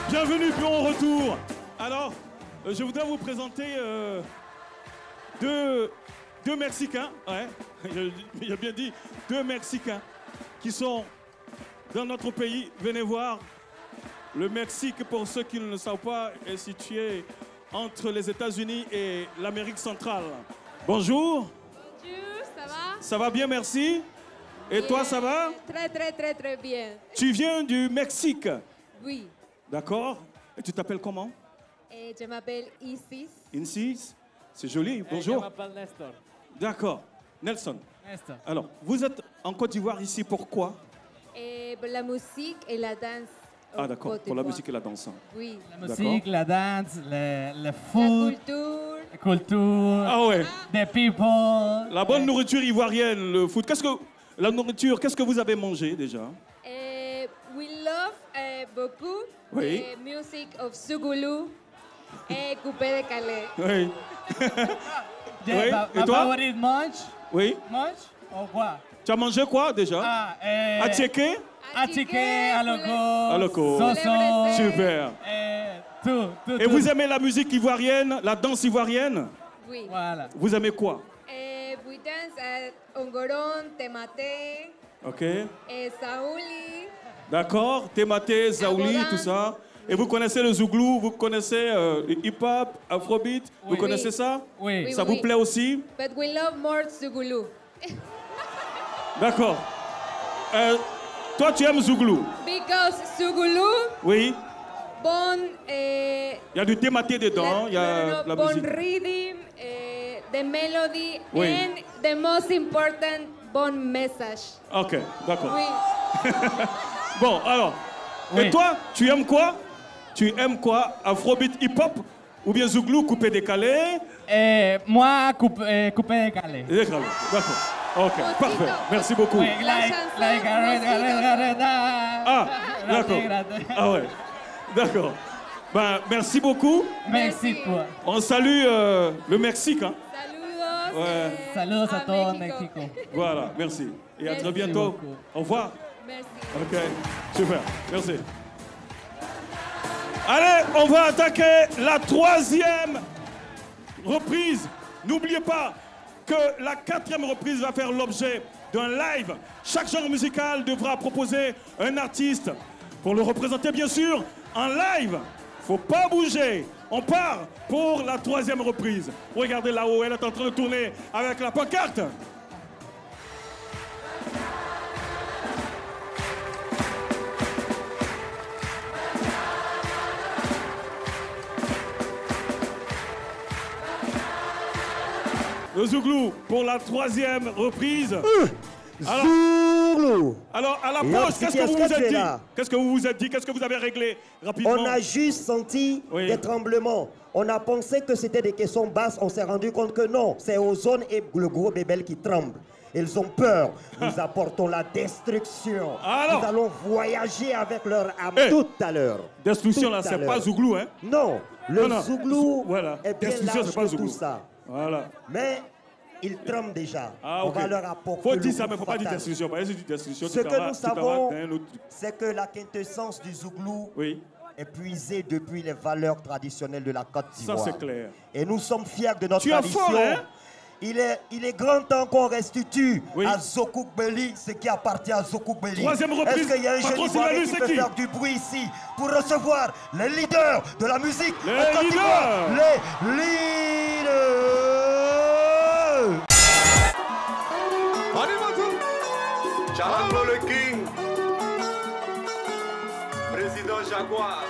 Bienvenue, bon retour. Alors, je voudrais vous présenter deux Mexicains, ouais, j'ai bien dit, deux Mexicains qui sont dans notre pays. Venez voir, le Mexique, pour ceux qui ne le savent pas, est situé entre les États-Unis et l'Amérique centrale. Bonjour. Bonjour, ça va? Ça va bien, merci. Et toi, ça va? Très bien. Tu viens du Mexique? Oui. D'accord. Et tu t'appelles comment? Je m'appelle Isis. Isis? C'est joli, bonjour. Je m'appelle Nestor. D'accord. Nelson. Nestor. Alors, vous êtes en Côte d'Ivoire ici, pourquoi? Pour la musique et la danse. Ah d'accord, pour la musique et la danse. Oui. La musique, la danse, le foot, La culture. la culture, Ah ouais. des people. La bonne nourriture ivoirienne, le foot. La nourriture, qu'est-ce que vous avez mangé déjà? We love beaucoup Oui. music of Zougoulou et Coupé de Calais. Oui. Yeah, Oui. Et ma toi? favorite mange? Oui. Mange? Ou quoi? Tu as mangé quoi déjà? Attiéké? Attiéké, aloko. Aloko. Soso. Super. Tout. Et vous aimez la musique ivoirienne, la danse ivoirienne? Oui. Voilà. Vous aimez quoi? We dance Ongoron, Temate, Ok. Saouli. D'accord. Tématé, Zaouli, Abogan. tout ça. Et vous connaissez le zouglou, vous connaissez le hip-hop, afrobeat, vous Oui. connaissez ça? Oui. Ça vous plaît aussi? But we love more Zougoulou. D'accord. Toi, tu aimes zouglou? Because Zougoulou, Oui. bon... Il y a du thématé dedans, il y a la bon musique. rhythm, the melody, Oui. and the most important, bon message. Ok, d'accord. Oui. Bon, alors. Oui. Et toi, tu aimes quoi? Tu aimes quoi? Afrobeat hip-hop? Ou bien zouglou coupé décalé? Moi, coupé décalé. Décalé, d'accord. Ok, Mosquito. parfait. Merci beaucoup. Oui, La like, chanson, like, Mosquito. Ah, d'accord. Ah ouais, d'accord. Ben, merci beaucoup. Merci toi. On salue le Mexique. Hein. Saludos. Ouais. Saludos a todo México. Mexico. Voilà, merci. Et à très Merci bientôt. beaucoup. Au revoir. Merci. Ok, super, merci. Allez, on va attaquer la troisième reprise. N'oubliez pas que la quatrième reprise va faire l'objet d'un live. Chaque genre musical devra proposer un artiste pour le représenter, bien sûr, en live. Faut pas bouger. On part pour la troisième reprise. Regardez là-haut, elle est en train de tourner avec la pancarte. Le zouglou pour la troisième reprise. Alors, à la pause, qu'est-ce que vous vous êtes dit? Qu'est-ce que vous vous êtes dit? Qu'est-ce que vous avez réglé rapidement? On a juste senti des tremblements. On a pensé que c'était des caissons basses. On s'est rendu compte que non, c'est Ozone et le gros bébel qui tremblent. Ils ont peur. Nous apportons la destruction. Alors, nous allons voyager avec leur âme tout à l'heure. Destruction, là, c'est pas zouglou, hein? Non, le zouglou voilà. est bien Destruction, large c'est pas que zouglou. tout ça. Voilà. Mais ils tremblent déjà. Ah, On ok. va leur apporter Faut le dire ça, coup mais faut pas dire fatal. destruction. Parce que si tu dis destruction, Ce que nous savons, d'un autre truc. c'est que la quintessence du zouglou Oui, est puisée depuis les valeurs traditionnelles de la Côte ça d'Ivoire. c'est clair. Et nous sommes fiers de notre Tu es tradition. fort, hein? Il est grand temps qu'on restitue Oui. à Zokouk Beli ce qui appartient à Zokouk Beli. Troisième reprise, Est-ce qu'il y a un jeune patron Ivoirien qui c'est peut qui? faire du bruit ici pour recevoir les leaders de la musique Les en Côte d'Ivoire? leaders. Les leaders. Charango le King, président Jaguar.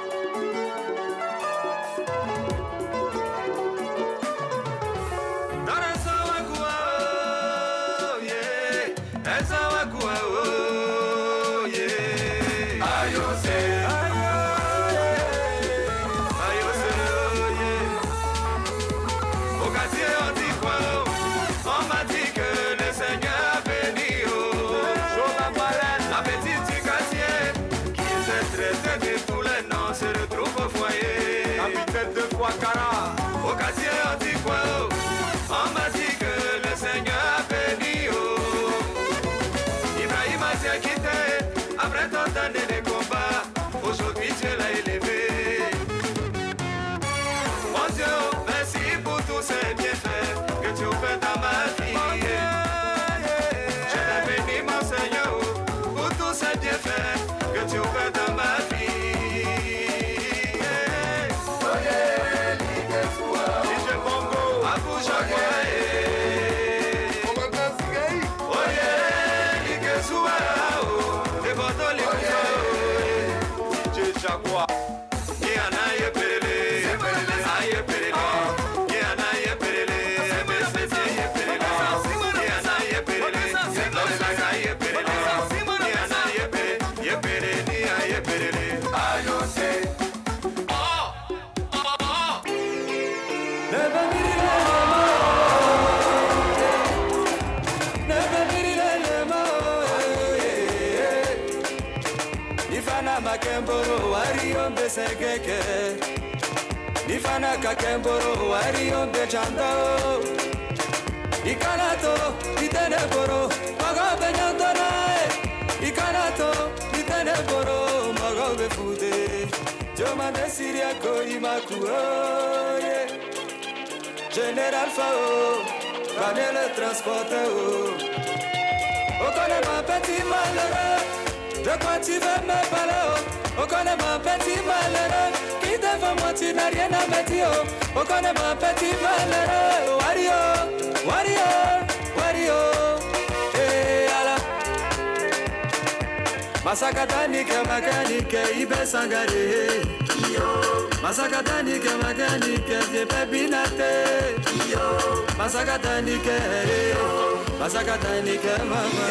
La petite Catier, qui s'est traité de tous les noms, se retrouve au foyer. Jaguar. Yana ye perele, aye perele. Yana ye perele, MSC ye perele. Yana ye perele, Losaga ye perele. Yana ye perele, ye perele. Ayo se. Makemboro wariombe segeke Nifana kakemboro wariombe jandao Ikanato iteneboro Magabe nyandanae Ikanato iteneboro Magabe fude Joma de Syria ko imakuo General Fao Ramener le transporteur On connaît ma petit malheureux de quoi tu veux me parler, on connaît mon petit malheureux. Qui devant moi tu n'as rien à me dire, on connaît mon petit malheureux. Wario, Wario, Wario, eh ala. Masakatani ke magani ke ibe sangare. Masakatani ke magani ke jepe binate. Masakatani ke mama.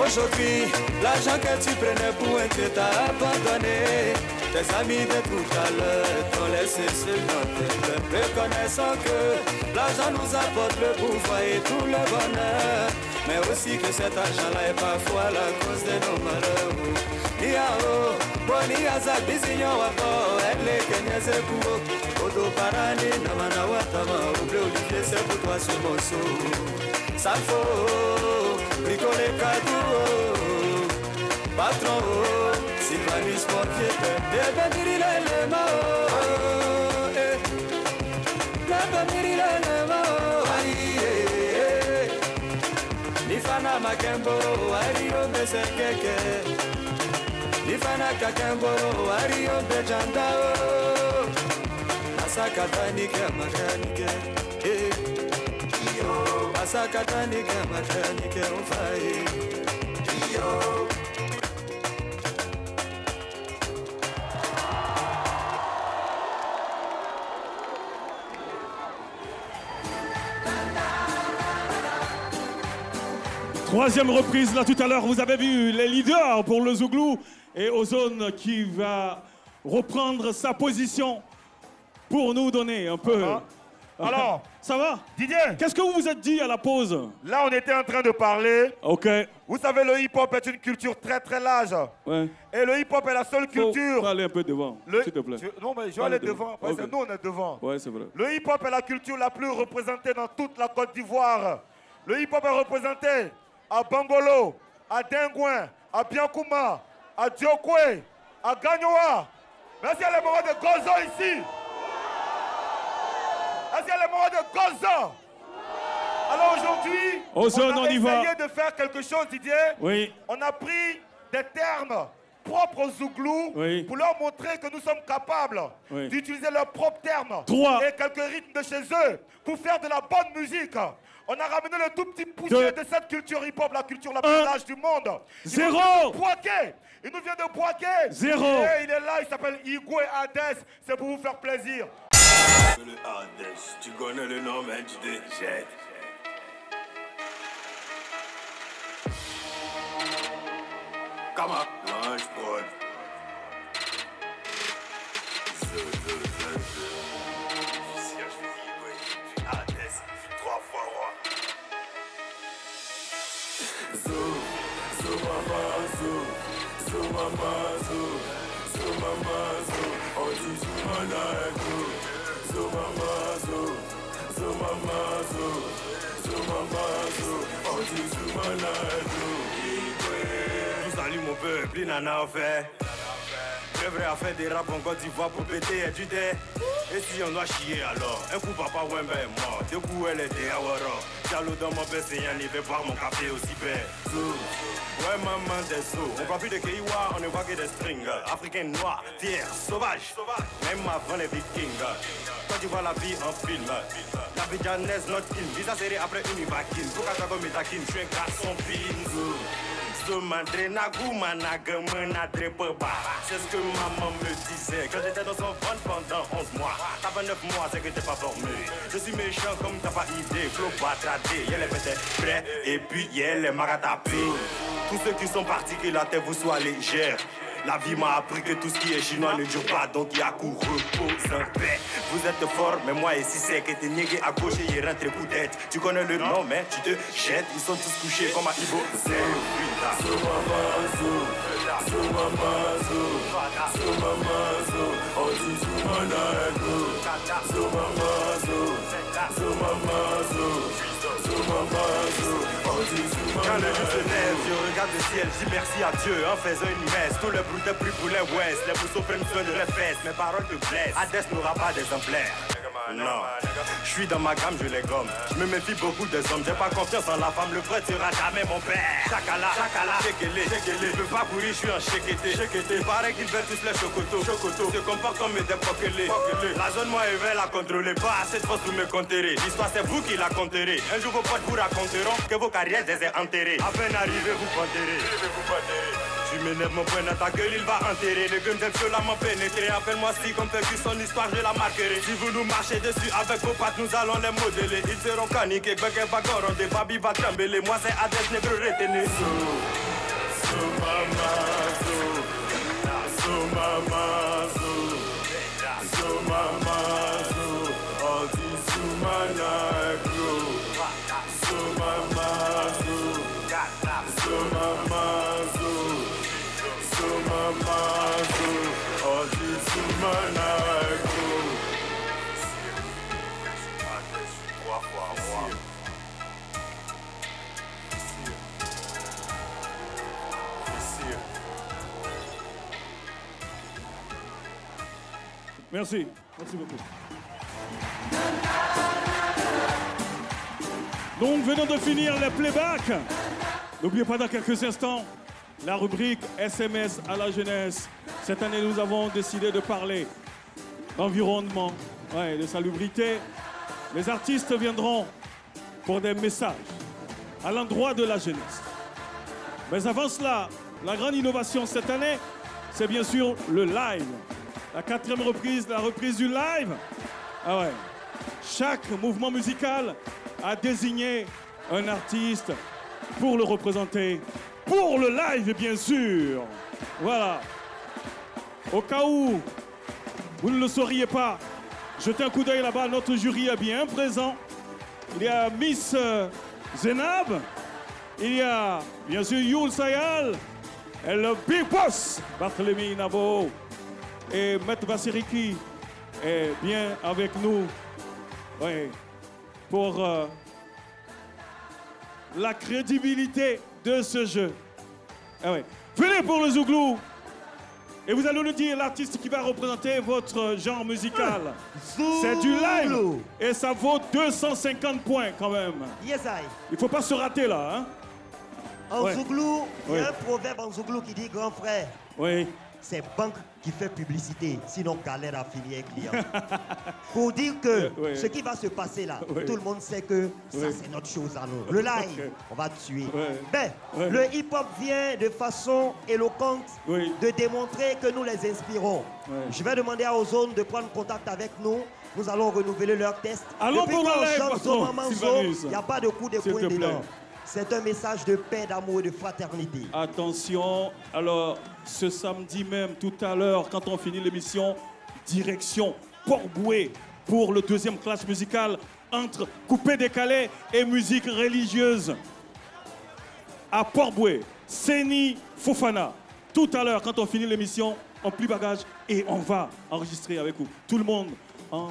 Aujourd'hui, l'argent que tu prenais pour un que t'as abandonné. Tes amis de tout à l'heure t'ont laissé seul dans tes pleurs. Reconnaissant que l'argent nous apporte le pouvoir et tout le bonheur. Mais aussi que cet argent-là est parfois la cause de nos malheurs. Niao, boni aza bisinyo wako, elle Kenya c'est pour Odo parani, namana watama, ouble Olivier c'est pour toi ce morceau. Salfo, bricoler cadeau, patron, Sylvanis Mortier, bébé mirile le mao, bébé mirile le mao, Nifana Makemboro, Ario Besekeke, Nifana Kakemboro, Ario Bejandao, Asakatanike, Makanike, Asakatanike, Makanike, Ufai, Troisième reprise, là tout à l'heure, vous avez vu les leaders pour le Zouglou et Ozone qui va reprendre sa position pour nous donner un peu. Alors, ça va Didier, qu'est-ce que vous vous êtes dit à la pause? Là, on était en train de parler. Ok. Vous savez, le hip-hop est une culture très très large. Ouais. Et le hip-hop est la seule culture. Faut aller un peu devant, s'il te plaît. Non, mais je vais aller devant, parce que nous, on est devant. Ouais, c'est vrai. Le hip-hop est la culture la plus représentée dans toute la Côte d'Ivoire. Le hip-hop est représenté à Bangolo, à Dengouin, à Biankouma, à Diokwe, à Gagnoa. Merci à les moments de Gozo ici. Merci à les moments de Gozo. Alors aujourd'hui, on a essayé de faire quelque chose, Didier. Oui. On a pris des termes propres aux Zouglous pour leur montrer que nous sommes capables d'utiliser leurs propres termes et quelques rythmes de chez eux pour faire de la bonne musique. On a ramené le tout petit poussé de cette culture hip-hop, la culture la plus large du monde. Zéro. Il nous vient de Boaké. Zéro. Et il est là, il s'appelle Igwe Hades. C'est pour vous faire plaisir. Le Hades, tu connais le nom, mais tu déjettes. Comment? Mange prod. Je salue mon peuple, il en a fait. J'aimerais à faire des rap en Côte d'Ivoire pour péter et du thé. Et si on doit chier alors, un coup papa Wemba est mort, deux coups elle était à Waro. Jaloux dans mon PC, il veut boire mon café aussi bête. Ouais maman des sous, on parle plus de Keiwa, on ne voit que des strings. Africains noirs, tiers, sauvages, même avant les vikings. Quand tu vois la vie en film, la Bidjanaise notre film, visa serré après une vaquine. Pour qu'à comme Métakine, je suis un garçon pinzou. C'est ce que maman me disait quand j'étais dans son ventre pendant 11 mois. T'as 29 mois, c'est que t'es pas formé. Je suis méchant comme t'as pas idée. Flo batradé, y'a les pétés prêts et puis y'a les maratapés. Tous ceux qui sont partis, que la tête vous soit légère. La vie m'a appris que tout ce qui est chinois ne dure pas, donc il y a coup, repose en paix. Vous êtes fort, mais moi ici c'est que t'es niégué à gauche et il rentre coup tête. Tu connais le nom, mais tu te jettes, ils sont tous couchés comme à Ibo. Quand le jour se lève, je regarde le ciel, je dis merci à Dieu en faisant une messe. Tout le brut est pris pour les West, les mousseaux prennent soin de les fesses. Mes paroles te blessent, Hadès n'aura pas d'exemplaire. Non, je suis dans ma gamme, je les gomme. Je me méfie beaucoup des hommes, j'ai pas confiance en la femme. Le vrai sera jamais mon père. Chakala, chekele, je peux pas courir, je suis en chekété. Il paraît qu'ils veulent tous les chocotos. Se comportent comme des pokelés. La zone moi elle veut la contrôler. Pas assez de force pour me conterrer. L'histoire c'est vous qui la compterez. Un jour vos potes vous raconteront que vos carrières les aient enterrées. À peine arrivé vous enterrez. Tu m'énerves mon point dans ta gueule, il va enterrer. Les guns d'aime violemment pénétrer. Appelle-moi si comme perdu son histoire, je la marquerai. Si vous nous marchez dessus avec vos pattes, nous allons les modeler. Ils seront caniqués, Beke va coronder, Babi va trembler. Moi c'est Hadès négro retenu. So mama, all this human negro. So mama, all this human negro. Merci, merci beaucoup. Donc, venons de finir les playbacks. N'oubliez pas dans quelques instants la rubrique SMS à la jeunesse. Cette année, nous avons décidé de parler d'environnement, de salubrité. Les artistes viendront pour des messages à l'endroit de la jeunesse. Mais avant cela, la grande innovation cette année, c'est bien sûr le live. La 4e reprise, la reprise du live. Ah ouais. Chaque mouvement musical a désigné un artiste pour le représenter. Pour le live, bien sûr. Voilà. Au cas où vous ne le sauriez pas, jetez un coup d'œil là-bas. Notre jury est bien présent. Il y a Miss Zenab. Il y a, bien sûr, Youl Sayal. Et le Big Boss, Barthélemy Nabo. Et Maître Vassiriki est bien avec nous pour la crédibilité de ce jeu. Venez pour le Zouglou et vous allez nous dire l'artiste qui va représenter votre genre musical. C'est du live et ça vaut 250 points quand même. Yes, il ne faut pas se rater là. Hein? En Zouglou, il y a un proverbe en Zouglou qui dit grand frère. Oui. C'est banque qui fait publicité, sinon galère à finir client. Pour dire que ce qui va se passer là, tout le monde sait que ça c'est notre chose à nous. Le live, on va tuer. Ben, le hip-hop vient de façon éloquente de démontrer que nous les inspirons. Je vais demander à Ozone de prendre contact avec nous. Nous allons renouveler leur test. Alors pour le live, il n'y a pas de coup de poing dedans. C'est un message de paix, d'amour et de fraternité. Attention, alors ce samedi même, tout à l'heure, quand on finit l'émission, direction Port-Bouët pour le 2e clash musical entre coupé décalé et musique religieuse. À Port-Bouët, Seni Fofana. Tout à l'heure, quand on finit l'émission, on plie bagage et on va enregistrer avec vous. Tout le monde en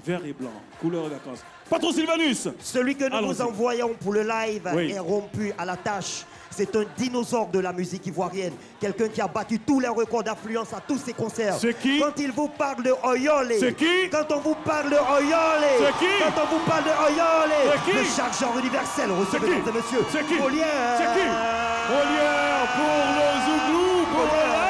vert et blanc, couleur de vacances. Patron Sylvanus. Celui que nous vous envoyons pour le live est rompu à la tâche. C'est un dinosaure de la musique ivoirienne. Quelqu'un qui a battu tous les records d'affluence à tous ses concerts. C'est qui? Quand il vous parle de Oyole. C'est qui? Quand on vous parle de Oyole. C'est qui? Quand on vous parle de Oyole. C'est qui? De chaque genre universel. Recevez, mesdames et messieurs. C'est qui? Molière. C'est qui? Molière pour le Zouglou, pour le live.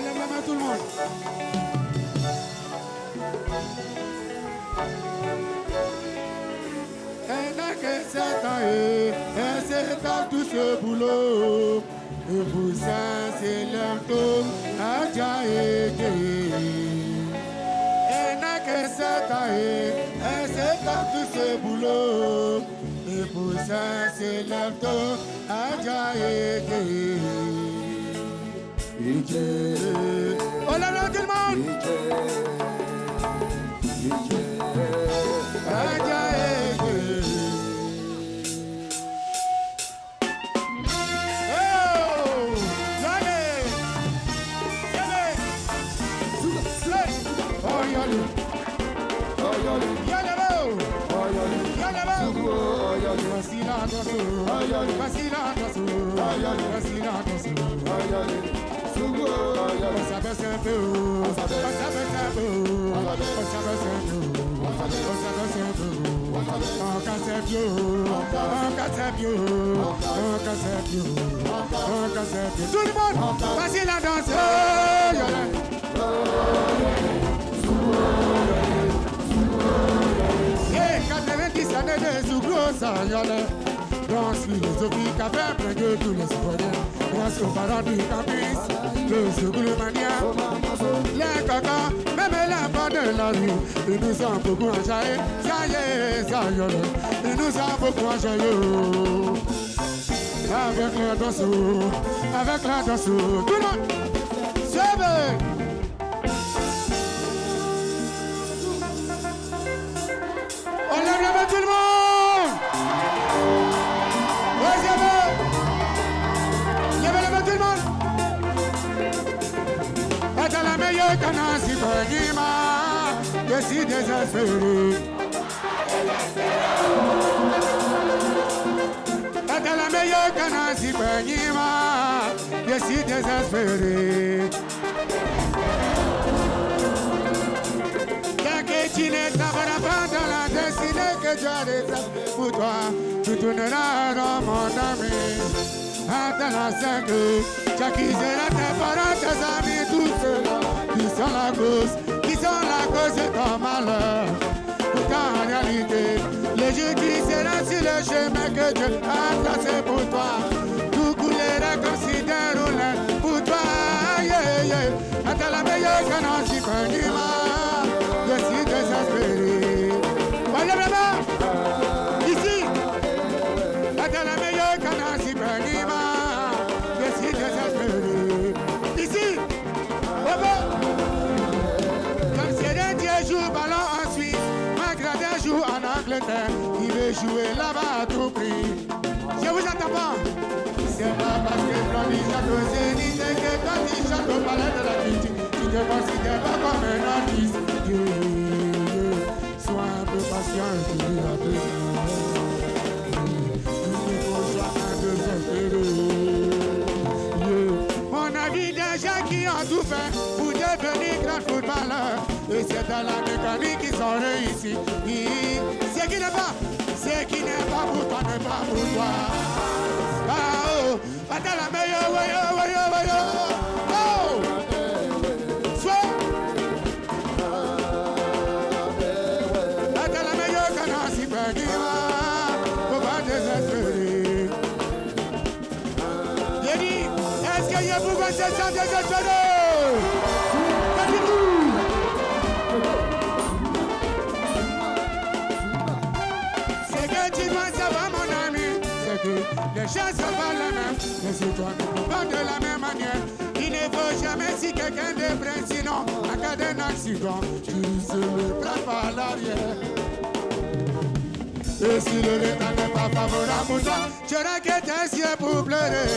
lève la main tout le monde. Et c'est dans tout ce boulot. Et pour ça, c'est l'homme à Jaïe. Et n'a que et c'est dans tout ce boulot. Et pour ça, c'est l'homme à Jaïe. On lève la tout le monde. Tout le monde, facile à danser. Et 90 années de Zouglo, ça y est. Danse philosophique avec plein de tous les citoyens. Grâce aux parents du campus, le Zouglo mania. Les cocos, même la bande de la rue, ils nous ont beaucoup enjaillé. Ça y est, ils nous ont beaucoup enjaillé. Avec la danse, tout le monde, sauve. On lève la main tout le monde. Ouais, lève la main tout le monde. Et dans la meilleure canne, si Benima, je suis désespéré. Dans la meilleure canne, si Benima, je suis désespéré. Tu n'es pas dans la destinée que tu as réservée pour toi. Tu tourneras dans mon ami. Attends la 5, tu accuseras tes parents, tes amis, tous ceux qui sont la cause de ton malheur. Pourtant en réalité, le jour qui sera sur le chemin que Dieu a tracé pour toi, tout coulera comme si déroulait pour toi. Yeah, yeah. Attends la meilleure canon, si tu je suis désespéré. Voilà vraiment. Ici. Attends la meilleure canne, si Benima. Je suis désespéré. Ici. Comme si un Dieu joue ballon en Suisse, Magradin joue en Angleterre, il veut jouer là-bas à tout prix. Je vous entends pas. C'est pas parce que Blondie chante au Zénith que quand il chante au palais de la culture, tu te considères pas comme un artiste. Sois un peu patient et tu diras il faut chacun de s'espérer. Mon avis des gens qui ont tout fait pour devenir grand footballeur. Et c'est dans la mécanique qu'ils sont réussis. Ce qui n'est pas pour toi n'est pas pour toi. Ah oh, attends la meilleure, ouais. Oh, soit. Attends la meilleure canne, si Benima. Faut pas désespérer. J'ai dit, est-ce qu'il y a beaucoup de gens désespérés? C'est que tu dois savoir, mon ami, c'est que les gens sont pas les mêmes. Les citoyens ne font pas de la même manière. Il ne faut jamais si quelqu'un te prenne, sinon, en cas d'un accident, tu risques le prendre par l'arrière. Et si le l'état n'est pas favorable pour toi, tu auras que tes yeux pour pleurer.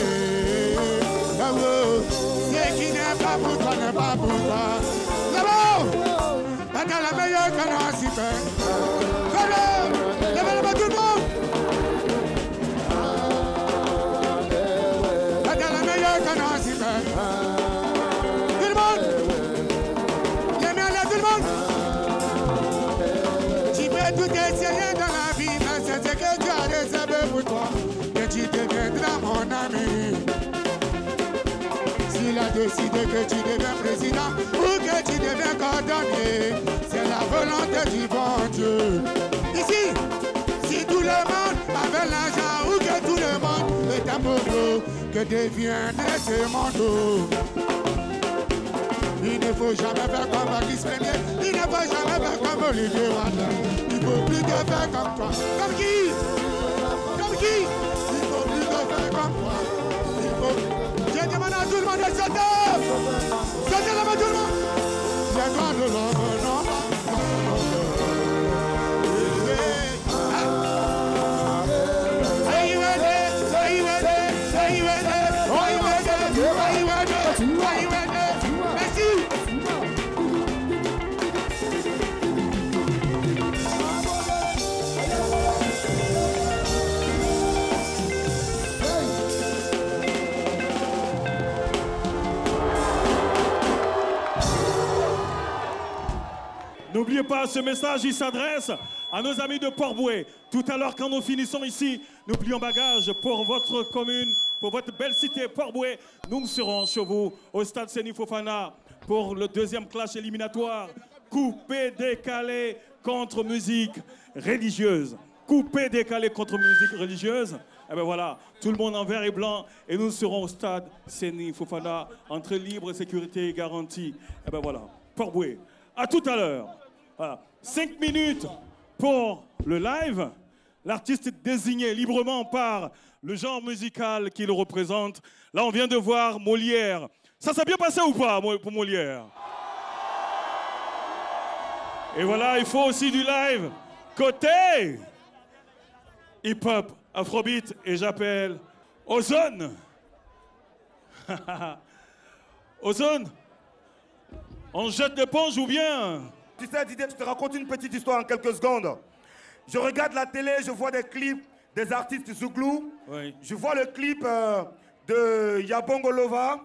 Ce qui n'est pas pour toi n'est pas pour toi. C'est bon! Attends la meilleure canne, si lève la main tout le monde! Attends la meilleure canne, si tout le monde! Les mains là, tout le monde! Tu peux tout essayer dans la vie, mais c'est ce que tu as réservé pour toi, que tu deviendras mon ami. Si la décides que tu deviens président ou que tu deviens cordonnier. C'est la volonté du bon Dieu. Ici, si tout le monde avait l'argent ou que tout le monde est un pauvre, que deviendrait ce monde? Il ne faut jamais faire comme Patrice Premier. Il ne faut jamais faire comme Olivier Wanda. Il ne faut plus te faire comme toi. Comme qui? Comme qui? Il ne faut plus te faire comme toi. Il faut... Je demande à tout le monde de sauter. Sautez là-bas tout le monde. C'est toi le l'homme, non? N'oubliez pas, ce message, il s'adresse à nos amis de Port-Bouët. Tout à l'heure, quand nous finissons ici, n'oublions bagage pour votre commune, pour votre belle cité Port-Bouët. Nous serons chez vous au stade Seny Fofana pour le deuxième clash éliminatoire. Coupé décalé contre musique religieuse. Coupé décalé contre musique religieuse. Et bien voilà, tout le monde en vert et blanc. Et nous serons au stade Seny Fofana. Entrée libre, sécurité garantie. Et bien voilà, Port-Bouët. À tout à l'heure. Voilà. 5 minutes pour le live. L'artiste désigné librement par le genre musical qui le représente. Là, on vient de voir Molière. Ça s'est bien passé ou pas pour Molière? Et voilà, il faut aussi du live. Côté hip-hop, afrobeat, et j'appelle Ozone. Ozone, on jette l'éponge ou bien? Tu sais, Didier, je te raconte une petite histoire en quelques secondes. Je regarde la télé, je vois des clips des artistes Zouglou. Oui. Je vois le clip de Yabongo Lova.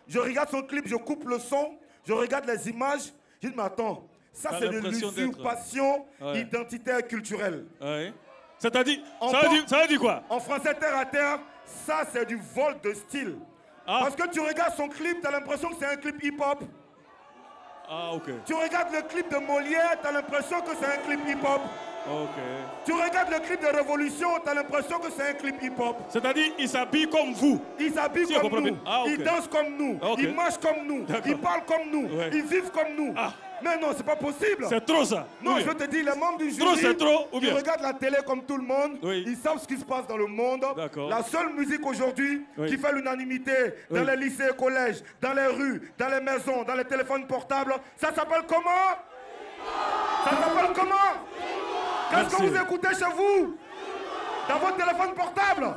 Je regarde son clip, je coupe le son. Je regarde les images. Je dis, mais attends, ça c'est de l'usurpation identitaire culturelle. Oui. C'est-à-dire, ça veut dire quoi? En français, terre à terre, ça c'est du vol de style. Ah. Parce que tu regardes son clip, tu as l'impression que c'est un clip hip-hop. Ah, ok. Tu regardes le clip de Molière, tu as l'impression que c'est un clip hip-hop. Ok. Tu regardes le clip de Révolution, tu as l'impression que c'est un clip hip-hop. C'est-à-dire, il s'habille comme vous. Il s'habille comme nous. Ah, okay. Il danse comme nous. Okay. Il marche comme nous. Il parle comme nous. Ouais. Ils vivent comme nous. Ah. Mais non, c'est pas possible. C'est trop ça. Non, je te dis, les membres du jury, trop, c'est trop, ou bien? Ils regardent la télé comme tout le monde. Oui. Ils savent ce qui se passe dans le monde. La seule musique aujourd'hui qui fait l'unanimité dans les lycées et collèges, dans les rues, dans les maisons, dans les téléphones portables, ça s'appelle comment? Ça s'appelle comment? Qu'est-ce que vous écoutez chez vous? Dans votre téléphone portable?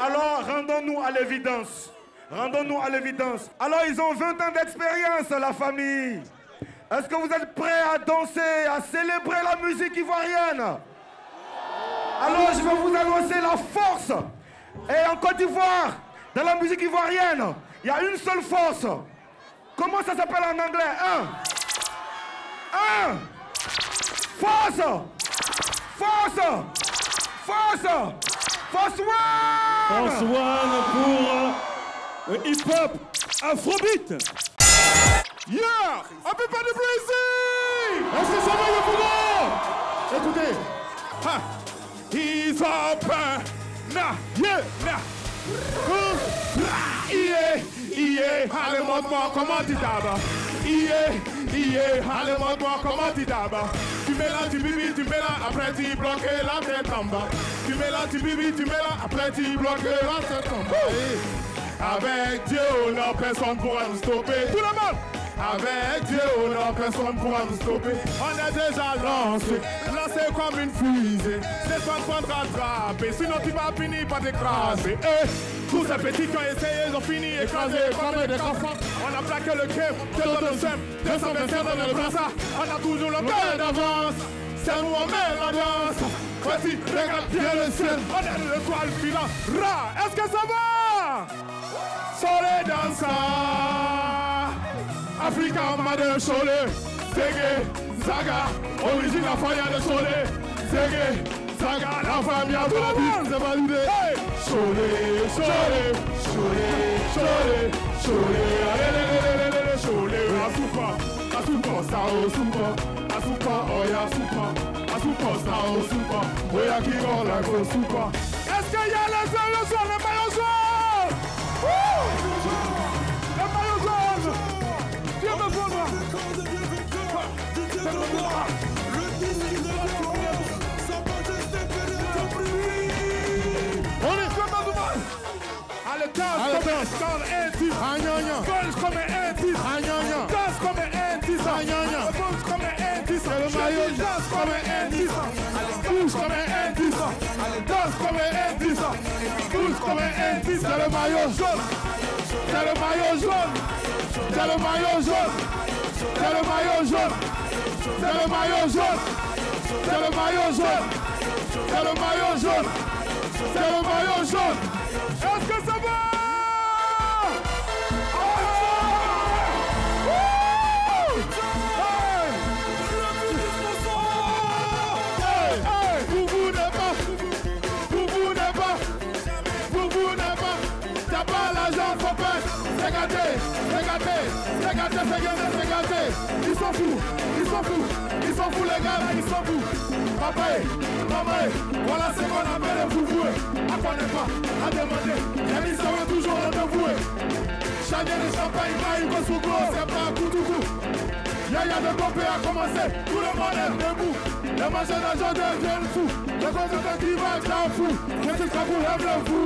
Alors, rendons-nous à l'évidence. Rendons-nous à l'évidence. Alors, ils ont 20 ans d'expérience, la famille. Est-ce que vous êtes prêts à danser, à célébrer la musique ivoirienne? Alors, je vais vous annoncer la force. Et en Côte d'Ivoire, dans la musique ivoirienne, il y a une seule force. Comment ça s'appelle en anglais? Force! Force! Force! Force one! Force one pour le hip-hop afrobeat. Yeah! Happy Party Brésil! Est-ce que ça va le football? Écoutez. Ha! He's up! Na! Yeah! Na! Allez, montre-moi comment tu dabas. Allez, montre-moi comment tu dabas. Tu mets là, tu bibi, tu mets là, après tu bloques la tête en bas. Tu mets là, tu bibi, tu mets là, après tu bloques la tête en bas. Avec Dieu, non, personne pourra nous stopper. Tout le monde! Avec Dieu, non, personne pourra nous stopper. On est déjà lancé comme une fusée. C'est pas de rattraper, sinon tu vas finir par t'écraser. Tous ces petits qui ont essayé, ils ont fini écrasés comme des enfants. On a plaqué le game, que l'on sème, 227 dans le brassard. On a toujours le cœur d'avance, c'est nous on met la danse. Voici, regarde bien le ciel, on est le toile filant. Est-ce que ça va? Soleil dansa, Africa Mother Soleil, Zégué, Zaga, origine la foyer de Soleil, Zégué, Zaga, la famille à Bobby, c'est validé. Soleil, Soleil, Soleil, Soleil, Chole, alelelelele, chole, asupa, asupa, sao, supa, asupa, oya, supa, asupa, sao, supa, oya, kick on like a super. Est-ce qu'il y a les maillots jaunes, les maillots jaunes? Les maillots jaunes! Viens me voir! Le 18 novembre, sa majesté pénètre au bruit! On est comme un mal! Allez, danse comme un titre! Danse comme un titre! Danse comme un titre! Danse comme un titre! Le maillot danse comme un titre! Bouge comme un titre! Danse comme un titre! Bouge comme un titre! C'est le maillot jaune! C'est le maillot jaune! C'est le maillot jaune! C'est le maillot jaune! C'est le maillot jaune! C'est le maillot jaune! C'est le maillot jaune! C'est le maillot jaune! Est-ce que ça va? Ils sont fous, ils sont fous, ils sont fous les gars là, ils sont fous. Papa, maman, voilà ce qu'on appelle les foufous. À quoi n'est pas, à demander, et ils seront toujours rendez-vous. Chagrin de champagne, maïs, Kosovo, c'est pas un coup de coup. Yaya de Pompé a commencé, tout le monde est debout. Les machins d'argent deviennent fous, les consultants qui va être là fou. Qu'est-ce que ça vous lève le fou?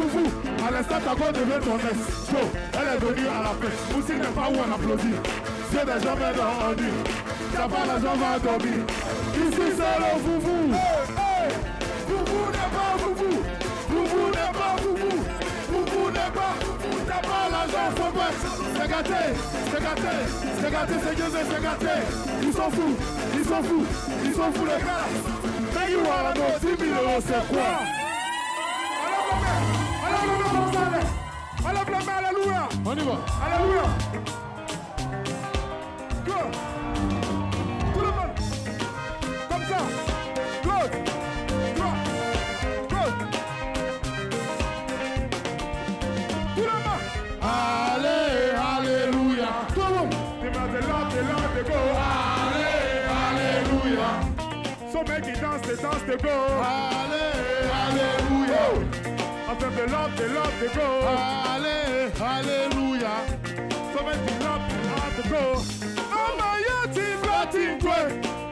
À l'instant, ta voix devient ton ex. So, elle est venue à la fête, Moussi n'est pas où on applaudit. C'est des gens mais dans un lit. T'as pas l'argent, va dormir. Ici c'est le foufou. Foufou n'est pas foufou. Foufou n'est pas foufou. Foufou n'est pas foufou. T'as pas l'argent, faut pas. C'est gâté, c'est gâté, c'est gâté, c'est gâté, c'est gâté. Ils sont fous, ils sont fous, ils sont fous les gars. Mais you are no 10 000 euros, c'est quoi? Allez, blâmer, alléluia. On y va. Alléluia. Go. Tout le monde. Comme ça. Claude. Claude. Claude. Tout le monde. Allez, alléluia. Tout le monde. Des mains de l'ordre, de go. Allez, alléluia. So make it dance, de go. Allez, alléluia. After the love, de go. Allez, alléluia. So make it love, de go. Mama yoti flati kwe.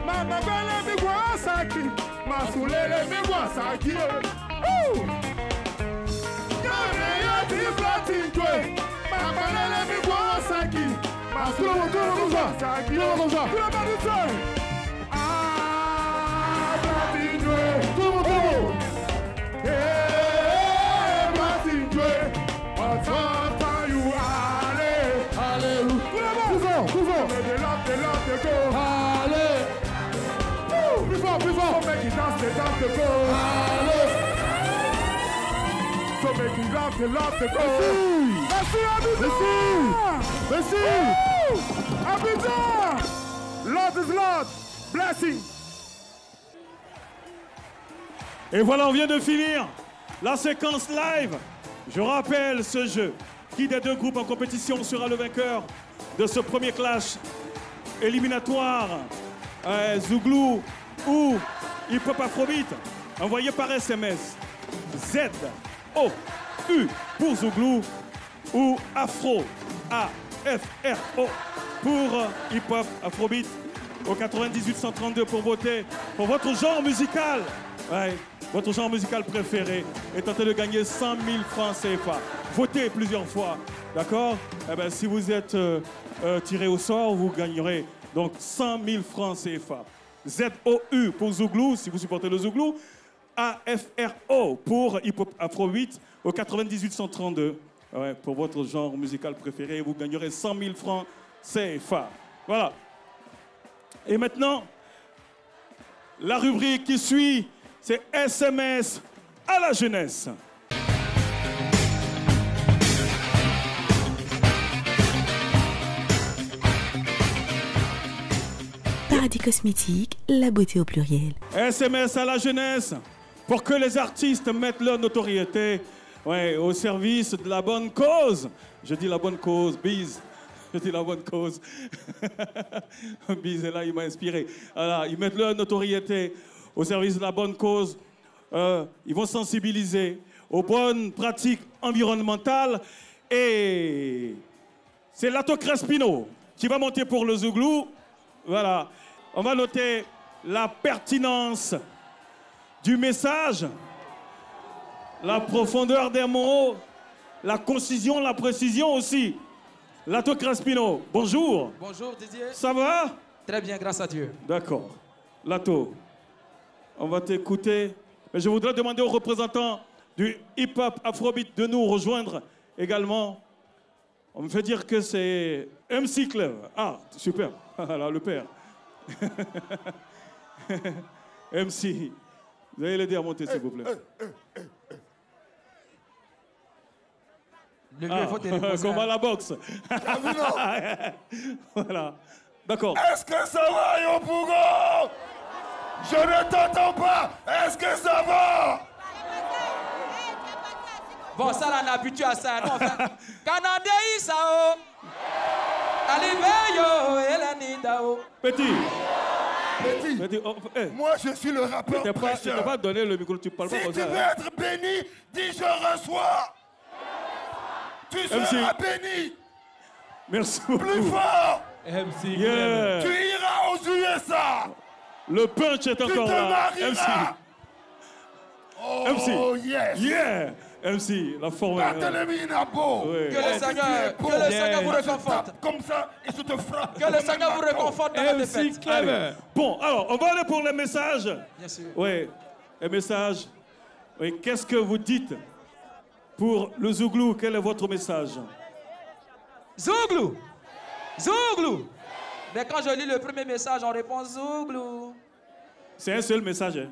Mama bele mi gwa saki. Masulele mi gwa saki. Mama yoti flati kwe. Mama bele mi gwa saki. Masulele mi gwa saki. Tout le monde dit ah, flati kwe. Tout le monde. Hey, flati kwe. Atata you allez, alléluia. Pouvons. De go. Allez. Plus fort. So make it dance, de go. Allez. So make it dance, de go. Merci Abidjan. Merci. Abidjan. Lord is Lord. Blessing. Et voilà, on vient de finir la séquence live. Je rappelle ce jeu. Qui des deux groupes en compétition sera le vainqueur de ce premier clash éliminatoire Zouglou ou Hip Hop Afrobeat? Envoyez par SMS Z-O-U pour Zouglou ou Afro A-F-R-O pour Hip Hop Afrobeat au 98 132 pour voter pour votre genre musical. Ouais, votre genre musical préféré et tenter de gagner 100 000 francs CFA. Votez plusieurs fois, d'accord? Eh ben, si vous êtes tiré au sort, vous gagnerez donc 100 000 francs CFA. Z-O-U pour Zouglou, si vous supportez le Zouglou. A-F-R-O pour Hip Hop Afrobeat au 98 132. Ouais, pour votre genre musical préféré, vous gagnerez 100 000 francs CFA. Voilà. Et maintenant, la rubrique qui suit, c'est SMS à la jeunesse. Paradis Cosmétique, la beauté au pluriel. SMS à la jeunesse, pour que les artistes mettent leur notoriété Ouais, au service de la bonne cause. Je dis la bonne cause, bise. Je dis la bonne cause. Bise est là, il m'a inspiré. Voilà, ils mettent leur notoriété au service de la bonne cause. Ils vont sensibiliser aux bonnes pratiques environnementales. Et c'est Lato Crespino qui va monter pour le Zouglou. Voilà. On va noter la pertinence du message, la profondeur des mots, la concision, la précision aussi. Lato Crespino, bonjour. Bonjour Didier. Ça va? Très bien, grâce à Dieu. D'accord. Lato, on va t'écouter. Mais je voudrais demander aux représentants du hip-hop afrobeat de nous rejoindre également. On me fait dire que c'est MC Clev. Ah, super. Voilà, le père. MC, vous allez l'aider à monter, s'il vous plaît. Le vieux, faut te reposer. Comme à la boxe. Voilà. D'accord. Est-ce que ça va, Yopougon? Je ne t'entends pas. Est-ce que ça va? Bon, ça, là, on est habitué à ça. Non, enfin, Canadé, Sao. Aliveyo, Elanidao. Petit. Moi, je suis le rappeur prêcheur. Tu n'as pas donné le micro, tu parles pas comme ça. Si tu veux être béni, dis je reçois. Tu seras béni. Merci beaucoup. Plus fort. MC. Yeah. Tu iras aux USA. Le punch est encore là. MC. Oh, MC. Yes. Yeah. MC, la forme. Barthélemy Nabo. Oui. Que le Seigneur vous réconforte. Comme ça, et je te frappe. Que le Seigneur vous réconforte dans la défaite. Bon, alors, on va aller pour les messages. Bien sûr. Oui, les messages. Oui, qu'est-ce que vous dites pour le Zouglou? Quel est votre message? Zouglou. Zouglou. Mais quand je lis le premier message, on répond Zouglou. C'est un seul message, hein?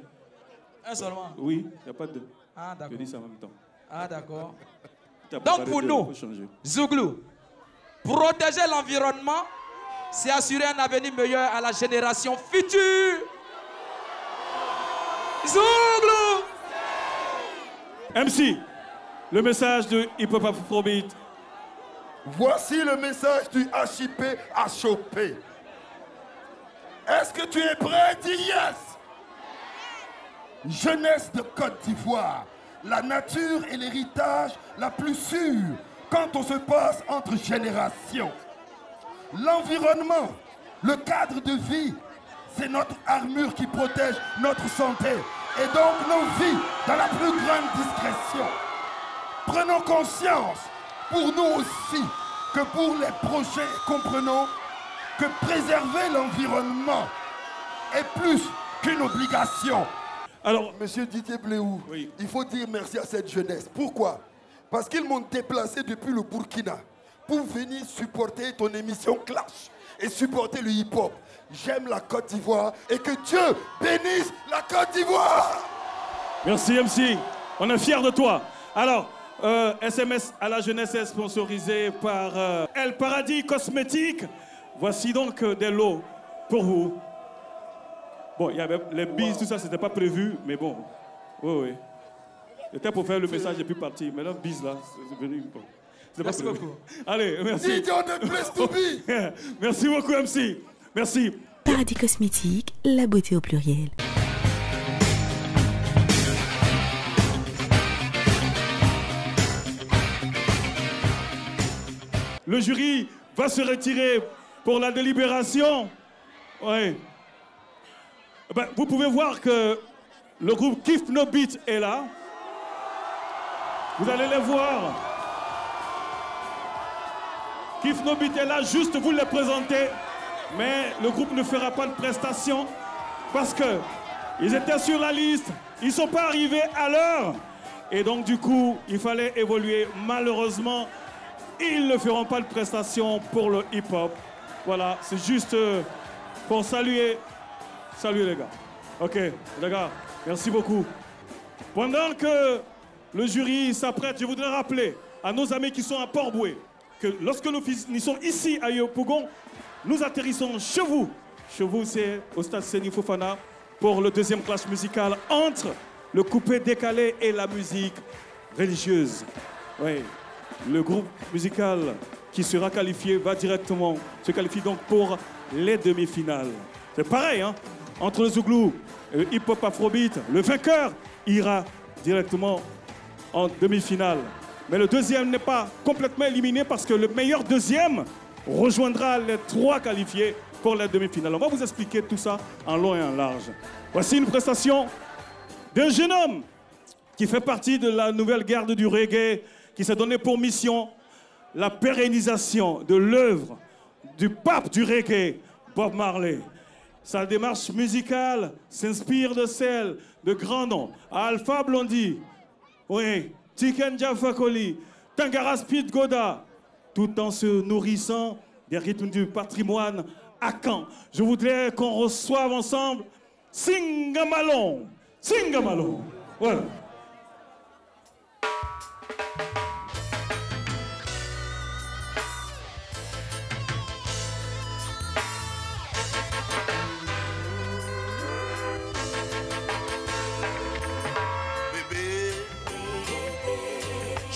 Un seulement? Oui, il n'y a pas de deux. Ah, d'accord. Je dis ça en même temps. Ah, d'accord. Donc, pour nous, Zouglou, protéger l'environnement, c'est assurer un avenir meilleur à la génération future. Zouglou! MC, le message de Hip Hop Afrobeat. Voici le message du HIP à choper. Est-ce que tu es prêt? Dis yes! Jeunesse de Côte d'Ivoire, la nature est l'héritage la plus sûre quand on se passe entre générations. L'environnement, le cadre de vie, c'est notre armure qui protège notre santé et donc nos vies dans la plus grande discrétion. Prenons conscience, pour nous aussi, que pour les projets, comprenons que préserver l'environnement est plus qu'une obligation. Alors, Monsieur Didier Bléou, oui, il faut dire merci à cette jeunesse. Pourquoi? Parce qu'ils m'ont déplacé depuis le Burkina pour venir supporter ton émission Clash et supporter le hip-hop. J'aime la Côte d'Ivoire et que Dieu bénisse la Côte d'Ivoire. Merci MC, on est fiers de toi. Alors, SMS à la jeunesse est sponsorisé par El Paradis Cosmétiques. Voici donc des lots pour vous. Bon, il y avait les bises, tout ça, c'était pas prévu, mais bon. Oui. C'était pour faire le message et puis partir. Mais là, bise là, c'est venu. Bon. Merci beaucoup. Allez, merci. Didier, on est place to be. Merci beaucoup, MC. Merci. Paradis Cosmétiques, la beauté au pluriel. Le jury va se retirer pour la délibération. Oui. Ben, vous pouvez voir que le groupe Kiff No Beat est là. Vous allez les voir. Kiff No Beat est là, juste vous les présenter. Mais le groupe ne fera pas de prestation parce qu'ils étaient sur la liste. Ils ne sont pas arrivés à l'heure. Et donc, du coup, il fallait évoluer. Malheureusement, ils ne feront pas de prestation pour le hip-hop. Voilà, c'est juste pour saluer. Salut les gars. Ok, les gars, merci beaucoup. Pendant que le jury s'apprête, je voudrais rappeler à nos amis qui sont à Port-Bouët que lorsque nous finissons ici à Yopougon, nous atterrissons chez vous. Chez vous, c'est au stade Seni Fofana pour le deuxième clash musical entre le coupé décalé et la musique religieuse. Oui, le groupe musical qui sera qualifié va directement se qualifier donc pour les demi-finales. C'est pareil, hein, entre le Zouglou et le hip-hop afrobeat, le vainqueur ira directement en demi-finale. Mais le deuxième n'est pas complètement éliminé parce que le meilleur deuxième rejoindra les 3 qualifiés pour la demi-finale. On va vous expliquer tout ça en long et en large. Voici une prestation d'un jeune homme qui fait partie de la nouvelle garde du reggae, qui s'est donné pour mission la pérennisation de l'œuvre du pape du reggae, Bob Marley. Sa démarche musicale s'inspire de celle de grands noms, Alpha Blondy, oui, Tiken Jah Fakoly, Tangara Speed Goda, tout en se nourrissant des rythmes du patrimoine Akan. Je voudrais qu'on reçoive ensemble Singamalon. Singamalon. Voilà.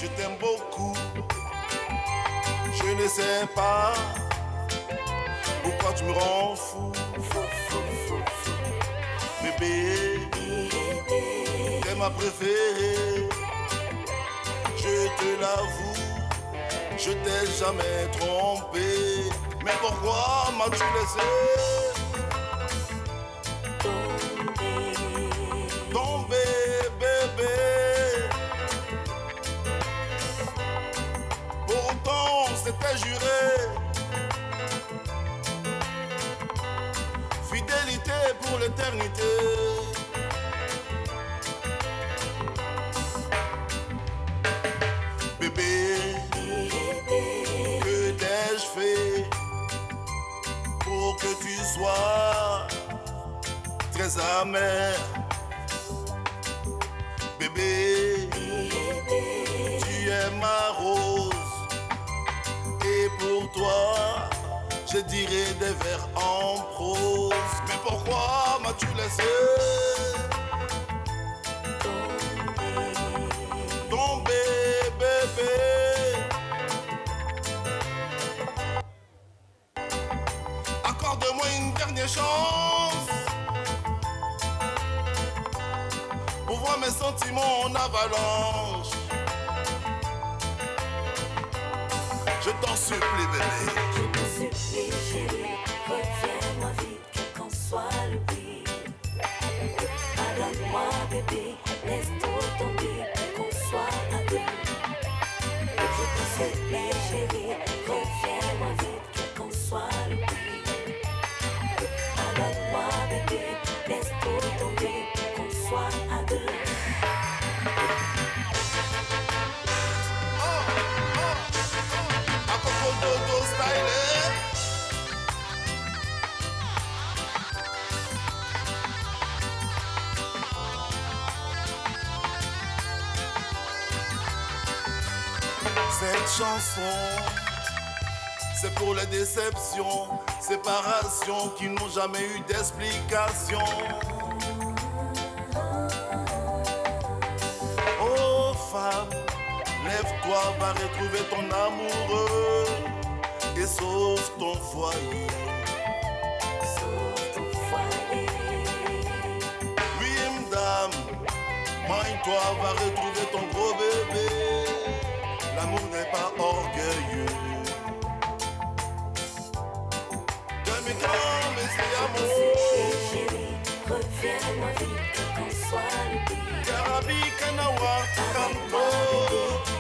Je t'aime beaucoup. Je ne sais pas pourquoi tu me rends fou. Bébé, t'es ma préférée. Je te l'avoue, je t'ai jamais trompé. Mais pourquoi m'as-tu laissé tomber, bébé? Pourtant, on s'était juré fidélité pour l'éternité. Bébé, que t'ai-je fait pour que tu sois très amer? Bébé, tu es ma rose. Et pour toi, je dirais des vers en prose. Mais pourquoi m'as-tu laissé tomber, bébé? Accorde-moi une dernière chance pour voir mes sentiments en avalanche. Je t'en supplie, bébé. Je t'en supplie, chérie, reviens-moi vite, quel qu'en soit le prix. Pardonne-moi, bébé, laisse tout tomber, qu'on soit à deux. Je t'en supplie, chérie, reviens-moi vite, quel qu'en soit le prix. Pardonne-moi, bébé, laisse tout tomber, qu'on soit à deux. Cette chanson, c'est pour les déceptions, séparations qui n'ont jamais eu d'explication. Oh femme, lève-toi, va retrouver ton amoureux et sauve ton foyer. Sauve ton foyer. Oui, madame, maille-toi, va retrouver ton gros bébé. L'amour n'est pas orgueilleux. De mes grands, mais c'est amour. Chérie, reviens-moi vite, quel qu'en soit le prix. Karabi, Kanawa, Kanto.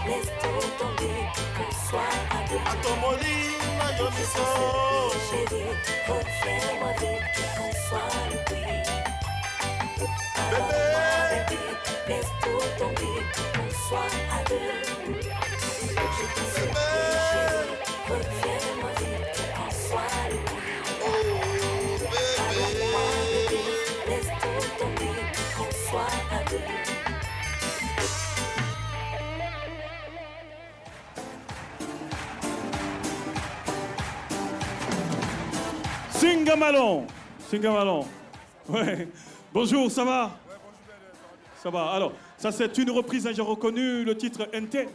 Laisse tout tomber, qu'on soit à deux. Atomoli, Mayomiso. Chérie, reviens-moi vite, quel qu'en soit le prix. Bébé, laisse tout tomber, qu'on soit à deux. Je t'en supplie, chérie, reviens-moi vite, quel qu'en soit le prix. Pardonne-moi, bébé, laisse tout tomber, qu'on soit à deux. Singamalon. Singamalon. Ouais. Bonjour, ça va? Ça va. Alors, Ça, c'est une reprise, hein, j'ai reconnu le titre NT.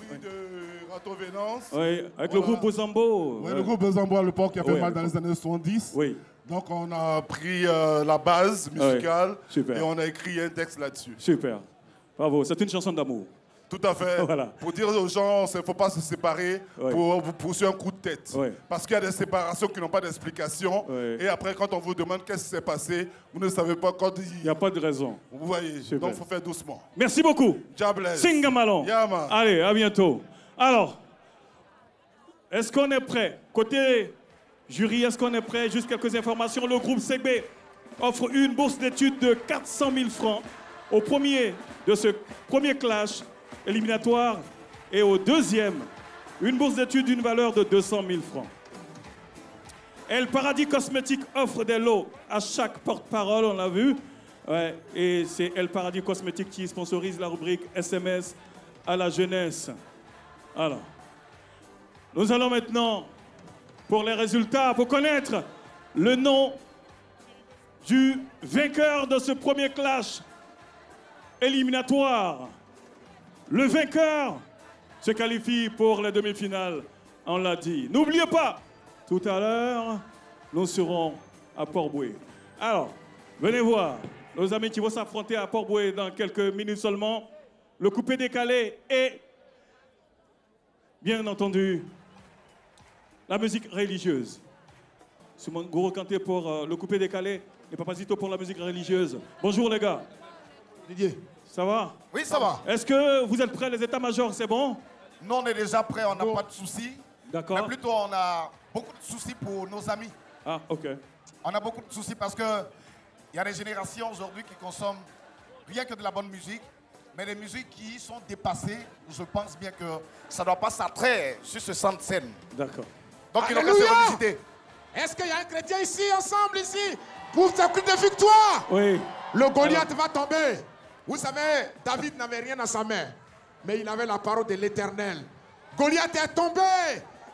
Oui, de Rato Vénance. Oui, avec le groupe Bozambo. Oui, le groupe Bozambo à l'époque qui a fait mal dans les années 70. Oui. Donc on a pris la base musicale et on a écrit un texte là-dessus. Super. Bravo, c'est une chanson d'amour. Tout à fait. Voilà. Pour dire aux gens, il ne faut pas se séparer pour vous pousser un coup de tête. Parce qu'il y a des séparations qui n'ont pas d'explication. Et après, quand on vous demande qu'est-ce qui s'est passé, vous ne savez pas quand il n'y a pas de raison. Vous voyez, donc il faut faire doucement. Merci beaucoup. Singamalon. Allez, à bientôt. Alors, est-ce qu'on est prêt? Côté jury, est-ce qu'on est prêt? Juste quelques informations. Le groupe CB offre une bourse d'études de 400 000 francs au premier de ce premier clash éliminatoire et au deuxième, une bourse d'études d'une valeur de 200 000 francs. El Paradis Cosmétique offre des lots à chaque porte-parole, on l'a vu. Ouais, et c'est El Paradis Cosmétique qui sponsorise la rubrique SMS à la jeunesse. Alors, nous allons maintenant, pour les résultats, pour connaître le nom du vainqueur de ce premier clash éliminatoire. Le vainqueur se qualifie pour les demi-finales, on l'a dit. N'oubliez pas, tout à l'heure, nous serons à Port-Bouët. Alors, venez voir nos amis qui vont s'affronter à Port-Bouët dans quelques minutes seulement. Le coupé-décalé et, bien entendu, la musique religieuse. Simon Goro Kanté pour le coupé-décalé et Papazito pour la musique religieuse. Bonjour les gars. Didier. Ça va? Oui, ça va. Est-ce que vous êtes prêts, les états-majors, c'est bon? Nous, on est déjà prêts, on n'a pas de soucis. D'accord. Mais plutôt, on a beaucoup de soucis pour nos amis. Ah, ok. On a beaucoup de soucis parce qu'il y a des générations aujourd'hui qui consomment rien que de la bonne musique, mais des musiques qui sont dépassées. Je pense bien que ça ne doit pas s'attraire sur ce centre de scène. D'accord. Donc, il doit se revisiter. Est-ce qu'il y a un chrétien ici, ensemble, ici, pour ce coup de victoire? Oui. Le Goliath va tomber. Vous savez, David n'avait rien à sa main, mais il avait la parole de l'Éternel. Goliath est tombé,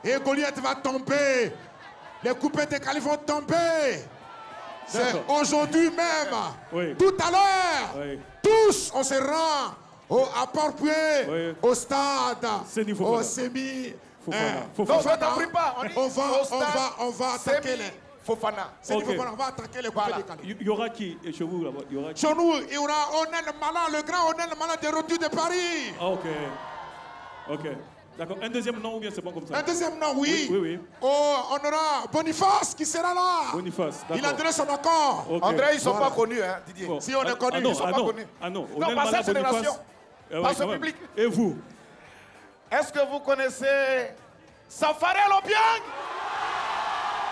et Goliath va tomber. Les coupés décalés vont tomber. C'est aujourd'hui même. Oui. Tout à l'heure, oui. tous, on se rend à Port-Bouët, au stade, au sémi. Non, je t'en prie pas. On va attaquer les... Fofana. C'est okay. On va attaquer les coupés décalés. Il y aura qui chez vous là-bas? Chez nous, il y aura Onel Malin, le grand Onel Malin de retour de Paris. Ah, ok. Ok. D'accord. Un deuxième nom ou bien c'est bon comme ça? Un deuxième nom, oui. Oui. Oh, on aura Boniface qui sera là. Boniface, d'accord. Il a donné son accord. Okay. André, ils ne sont pas connus, hein, Didier. Bon. Si on est connus, ils ne sont pas connus. Ah non, non, pas cette génération. Pas ce public. Et vous? Est-ce que vous connaissez Safarel Obiang?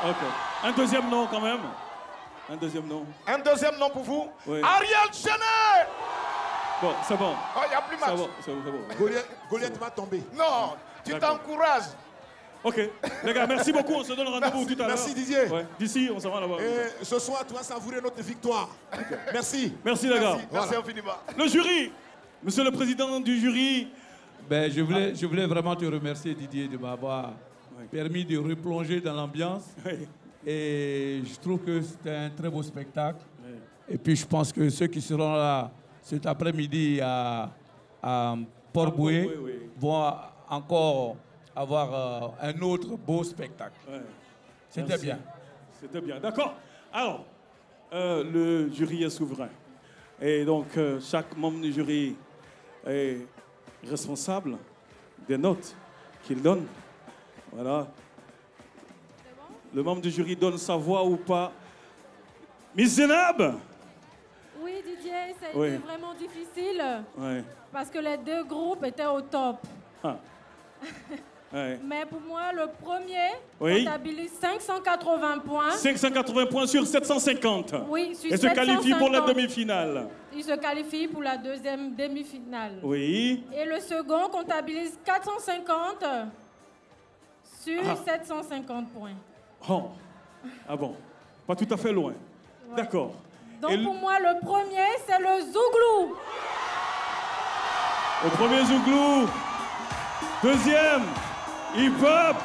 Ok. Un deuxième nom quand même. Un deuxième nom. Un deuxième nom pour vous? Oui. Ariel Chenet. Bon, c'est bon. Oh, il n'y a plus match. C'est bon. Goliath va tomber. Non, tu t'encourages. Ok. Les gars, merci beaucoup. On se donne rendez-vous tout à l'heure. Merci Didier. Ouais. D'ici, on s'en va là-bas. Et ce soir, tu vas savourer notre victoire. Okay. Merci. Merci les gars. Merci infiniment. Le jury. Monsieur le président du jury. Ben, je voulais vraiment te remercier Didier de m'avoir permis de replonger dans l'ambiance. Oui. Et je trouve que c'était un très beau spectacle. Oui. Et puis je pense que ceux qui seront là cet après-midi à Port-Bouët vont encore avoir un autre beau spectacle. Oui. C'était bien. C'était bien, d'accord. Alors, le jury est souverain. Et donc, chaque membre du jury est responsable des notes qu'il donne. Voilà. Le membre du jury donne sa voix ou pas. Miss Zenab? Oui, Didier, ça a été vraiment difficile. Ouais. Parce que les deux groupes étaient au top. Ah. Ouais. Mais pour moi, le premier comptabilise 580 points. 580 points sur 750. Oui, sur 750. Et se qualifie pour la demi-finale. Il se qualifie pour la deuxième demi-finale. Oui. Et le second comptabilise 450 sur 750 points. Oh. Ah bon, pas tout à fait loin. Ouais. D'accord. Donc pour moi, le premier, c'est le Zouglou. Le premier Zouglou. Deuxième, hip-hop,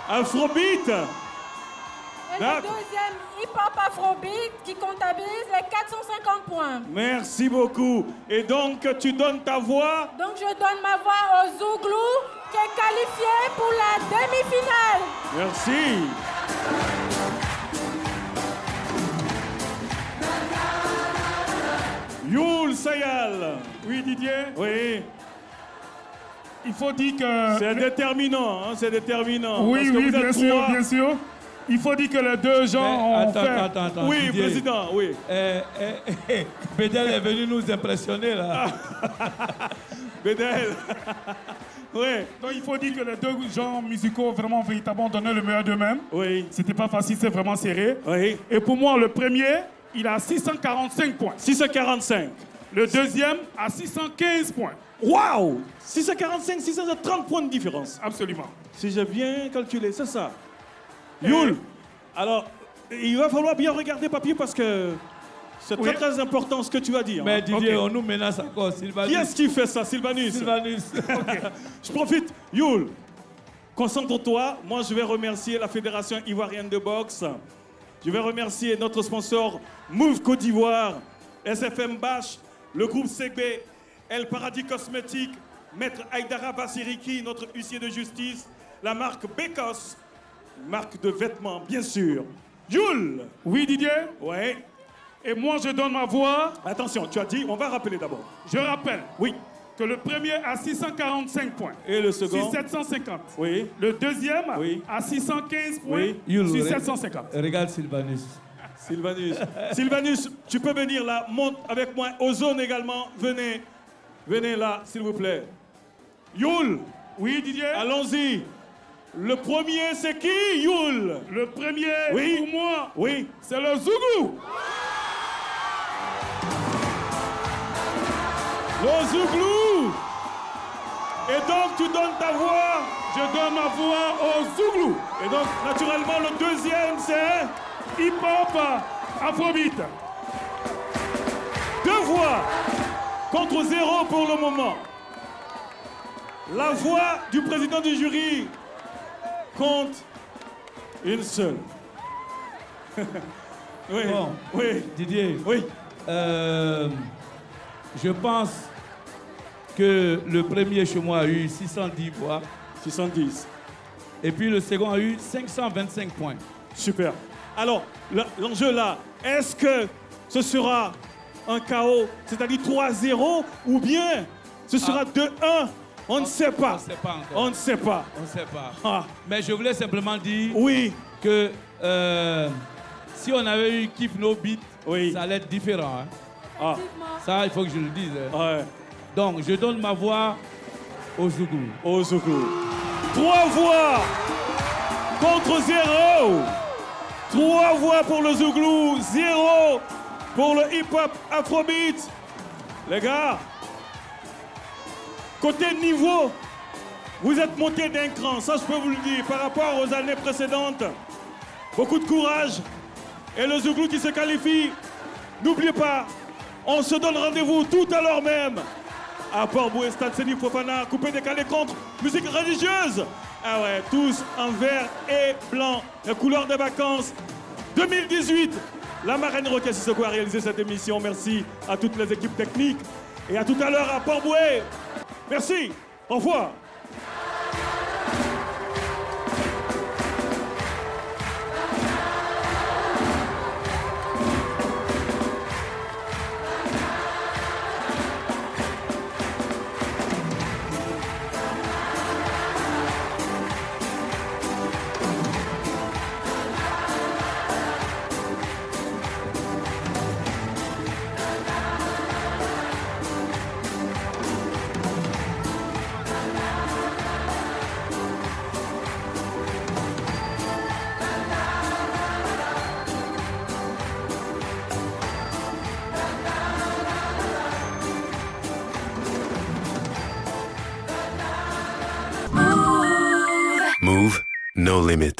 afrobeat. Et le deuxième hip-hop afrobeat qui comptabilise les 450 points. Merci beaucoup. Et donc, tu donnes ta voix? Donc, je donne ma voix au Zouglou qui est qualifié pour la demi-finale. Merci. Youl Sayal. Oui, Didier? Oui. Il faut dire que... C'est déterminant, hein, c'est déterminant. Oui, oui, bien sûr, bien sûr. Il faut dire que les deux gens ont fait... Attends. Oui, Didier. président, oui. Bédel est venu nous impressionner, là. Bédel. Oui. Donc il faut dire que les deux genres musicaux vraiment véritablement donné le meilleur d'eux-mêmes. Oui. C'était pas facile, c'est vraiment serré. Oui. Et pour moi, le premier, il a 645 points. 645. Le deuxième a 615 points. Waouh! 645, 630 points de différence. Absolument. Si j'ai bien calculé, c'est ça. Youl, alors, il va falloir bien regarder papier parce que c'est très très important ce que tu vas dire. Mais hein. Didier, Okay. on nous menace encore, Sylvanus. Qui est-ce qui fait ça, Sylvanus? Sylvanus. Okay. Je profite. Youl, concentre-toi. Moi, je vais remercier la Fédération Ivoirienne de Boxe. Je vais remercier notre sponsor Move Côte d'Ivoire, SFM Bash, le groupe CB, El Paradis Cosmétique, Maître Aïdara Bassiriki, notre huissier de justice, la marque Bécos, marque de vêtements, bien sûr. Youl! Oui, Didier? Oui. Et moi, je donne ma voix. Attention, tu as dit, on va rappeler d'abord. Je rappelle. Oui. Que le premier a 645 points. Et le second? 750. Oui. Le deuxième a 615 points. Oui. 750. Regarde Sylvanus. Sylvanus, tu peux venir là, monte avec moi. Ozone également, venez. Venez là, s'il vous plaît. Youl. Oui, Didier. Allons-y. Le premier, c'est qui, Youl? Le premier, pour moi, oui, c'est le Zouglou. Le Zouglou. Et donc, tu donnes ta voix? Je donne ma voix au Zouglou. Et donc, naturellement, le deuxième, c'est hip-hop afrobeat. 2 voix contre 0 pour le moment. La voix du président du jury compte une seule. Oui, Bon, oui. Didier. Oui. Je pense que le premier chez moi a eu 610 voix. 610. Et puis le second a eu 525 points. Super. Alors, l'enjeu là, est-ce que ce sera un KO, c'est-à-dire 3-0, ou bien ce sera 2-1? On ne sait pas. On ne sait pas encore. On ne sait pas. On ne sait pas. Ah. Mais je voulais simplement dire que si on avait eu Kiff No Beat, ça allait être différent. Hein. Ah. Ça, il faut que je le dise. Hein. Ouais. Donc, je donne ma voix au Zouglou. Au Zouglou. 3 voix contre 0. 3 voix pour le Zouglou, 0 pour le hip-hop afrobeat. Les gars, côté niveau, vous êtes montés d'un cran, ça je peux vous le dire, par rapport aux années précédentes. Beaucoup de courage. Et le Zouglou qui se qualifie, n'oubliez pas, on se donne rendez-vous tout à l'heure même à Port-Boué, Stade Seni Fofana, coupé décalé contre musique religieuse. Ah ouais, tous en vert et blanc, la couleur des vacances 2018. La marraine Roquet Sissoko a réalisé cette émission. Merci à toutes les équipes techniques et à tout à l'heure à Port-Boué. Merci, au revoir. Move, no limit.